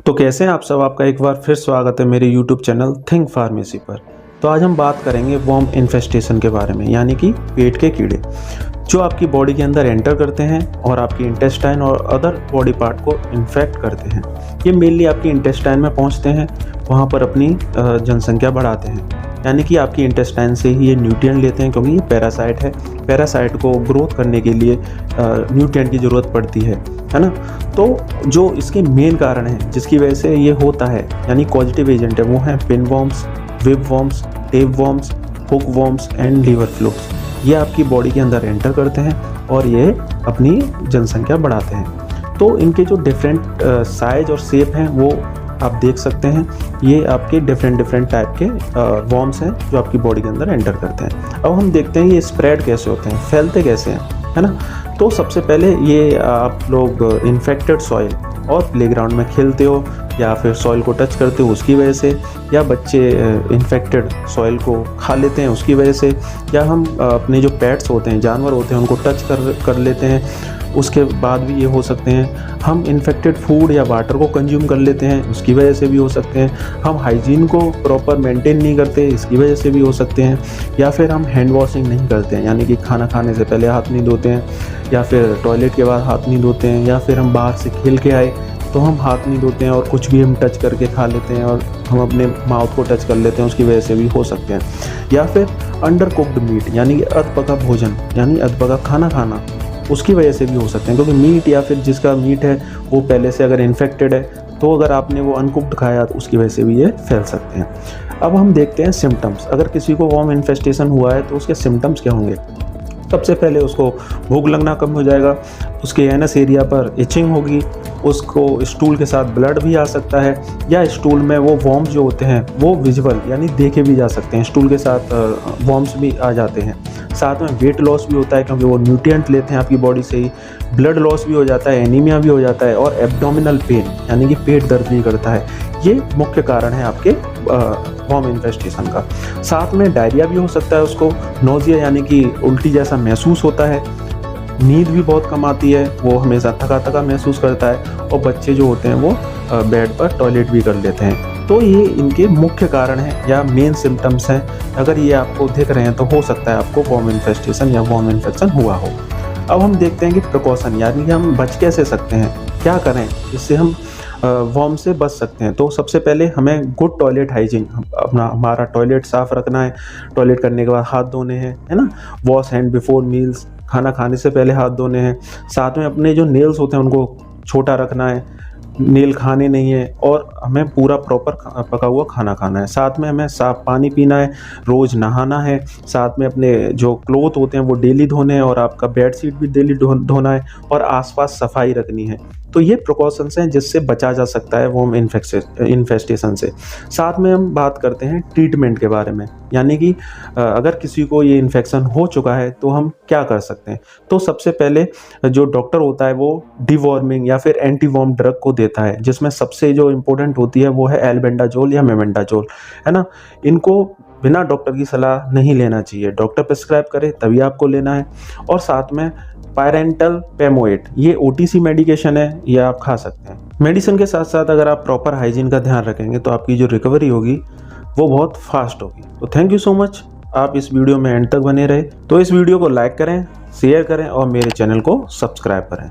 तो कैसे हैं आप सब। आपका एक बार फिर स्वागत है मेरे YouTube चैनल थिंक फार्मेसी पर। तो आज हम बात करेंगे वर्म इन्फेस्टेशन के बारे में, यानी कि पेट के कीड़े जो आपकी बॉडी के अंदर एंटर करते हैं और आपकी इंटेस्टाइन और अदर बॉडी पार्ट को इन्फेक्ट करते हैं। ये मेनली आपकी इंटेस्टाइन में पहुंचते हैं, वहाँ पर अपनी जनसंख्या बढ़ाते हैं, यानी कि आपकी इंटेस्टाइन से ही ये न्यूट्रिएंट लेते हैं, क्योंकि ये पैरासाइट है। पैरासाइट को ग्रोथ करने के लिए न्यूट्रिएंट की ज़रूरत पड़ती है ना। तो जो इसके मेन कारण है जिसकी वजह से ये होता है, यानी कॉजेटिव एजेंट है, वो हैं pin worms, web worms, tape worms, hook worms and liver flukes. ये आपकी बॉडी के अंदर एंटर करते हैं और ये अपनी जनसंख्या बढ़ाते हैं। तो इनके जो डिफरेंट साइज और शेप हैं वो आप देख सकते हैं। ये आपके डिफरेंट टाइप के वॉर्म्स हैं जो आपकी बॉडी के अंदर एंटर करते हैं। अब हम देखते हैं ये स्प्रेड कैसे होते हैं, फैलते कैसे हैं, है ना। तो सबसे पहले ये आप लोग इन्फेक्टेड सॉइल और प्लेग्राउंड में खेलते हो या फिर सॉइल को टच करते हो उसकी वजह से, या बच्चे इन्फेक्टेड सॉइल को खा लेते हैं उसकी वजह से, या हम अपने जो पेट्स होते हैं, जानवर होते हैं, उनको टच कर लेते हैं, उसके बाद भी ये हो सकते हैं। हम इन्फेक्टेड फूड या वाटर को कंज्यूम कर लेते हैं, उसकी वजह से भी हो सकते हैं। हम हाइजीन को प्रॉपर मेंटेन नहीं करते, इसकी वजह से भी हो सकते हैं। या फिर हम हैंड वॉशिंग नहीं करते हैं, यानी कि खाना खाने से पहले हाथ नहीं धोते हैं, या फिर टॉयलेट के बाद हाथ नहीं धोते हैं, या फिर हम बाहर से खेल के आए तो हम हाथ नहीं धोते हैं और कुछ भी हम टच करके खा लेते हैं और हम अपने माउथ को टच कर लेते हैं, उसकी वजह से भी हो सकते हैं। या फिर अंडर कुक्ड मीट, यानी कि अधपका भोजन, यानी अधपका खाना खाना, उसकी वजह से भी हो सकते हैं। क्योंकि मीट या फिर जिसका मीट है वो पहले से अगर इन्फेक्टेड है, तो अगर आपने वो अनकुक्ड खाया तो उसकी वजह से भी ये फैल सकते हैं। अब हम देखते हैं सिम्टम्स। अगर किसी को वर्म इन्फेस्टेशन हुआ है तो उसके सिम्टम्स क्या होंगे। सबसे पहले उसको भूख लगना कम हो जाएगा, उसके एनस एरिया पर इचिंग होगी, उसको स्टूल के साथ ब्लड भी आ सकता है, या स्टूल में वो वॉर्म्स जो होते हैं वो विजुअल यानी देखे भी जा सकते हैं, स्टूल के साथ वॉर्म्स भी आ जाते हैं। साथ में वेट लॉस भी होता है, क्योंकि वो न्यूट्रिएंट लेते हैं आपकी बॉडी से ही। ब्लड लॉस भी हो जाता है, एनीमिया भी हो जाता है, और एब्डोमिनल पेन, यानी कि पेट दर्द भी करता है। ये मुख्य कारण है आपके वर्म इन्फेस्टेशन का। साथ में डायरिया भी हो सकता है, उसको नोजिया यानी कि उल्टी जैसा महसूस होता है। नींद भी बहुत कम आती है, वो हमेशा थका थका महसूस करता है, और बच्चे जो होते हैं वो बेड पर टॉयलेट भी कर लेते हैं। तो ये इनके मुख्य कारण हैं या मेन सिम्टम्स हैं। अगर ये आपको दिख रहे हैं तो हो सकता है आपको वर्म इन्फेस्टेशन या वर्म इन्फेक्शन हुआ हो। अब हम देखते हैं कि प्रिकॉशन, यानी कि हम बच कैसे सकते हैं, क्या करें जिससे हम वर्म से बच सकते हैं। तो सबसे पहले हमें गुड टॉयलेट हाइजीन, हमारा टॉयलेट साफ़ रखना है। टॉयलेट करने के बाद हाथ धोने हैं, है ना। वॉश हैंड बिफोर मील्स, खाना खाने से पहले हाथ धोने हैं। साथ में अपने जो नेल्स होते हैं उनको छोटा रखना है, नेल खाने नहीं है, और हमें पूरा प्रॉपर पका हुआ खाना खाना है। साथ में हमें साफ़ पानी पीना है, रोज़ नहाना है। साथ में अपने जो क्लोथ होते हैं वो डेली धोने हैं, और आपका बेड शीट भी डेली धोना है, और आसपास सफाई रखनी है। तो ये प्रिकॉशंस हैं जिससे बचा जा सकता है वर्म इन्फेस्टेशन से। साथ में हम बात करते हैं ट्रीटमेंट के बारे में, यानी कि अगर किसी को ये इन्फेक्शन हो चुका है तो हम क्या कर सकते हैं। तो सबसे पहले जो डॉक्टर होता है वो डिवॉर्मिंग या फिर एंटी वर्म ड्रग को देता है, जिसमें सबसे जो इम्पोर्टेंट होती है वो है एल्बेंडाजोल या मेबेंडाजोल, है ना। इनको बिना डॉक्टर की सलाह नहीं लेना चाहिए, डॉक्टर प्रिस्क्राइब करे तभी आपको लेना है। और साथ में पायरेंटल पेमोएट, ये OTC मेडिकेशन है, ये आप खा सकते हैं। मेडिसिन के साथ साथ अगर आप प्रॉपर हाइजीन का ध्यान रखेंगे तो आपकी जो रिकवरी होगी वो बहुत फास्ट होगी। तो थैंक यू सो मच, आप इस वीडियो में एंड तक बने रहे। तो इस वीडियो को लाइक करें, शेयर करें और मेरे चैनल को सब्सक्राइब करें।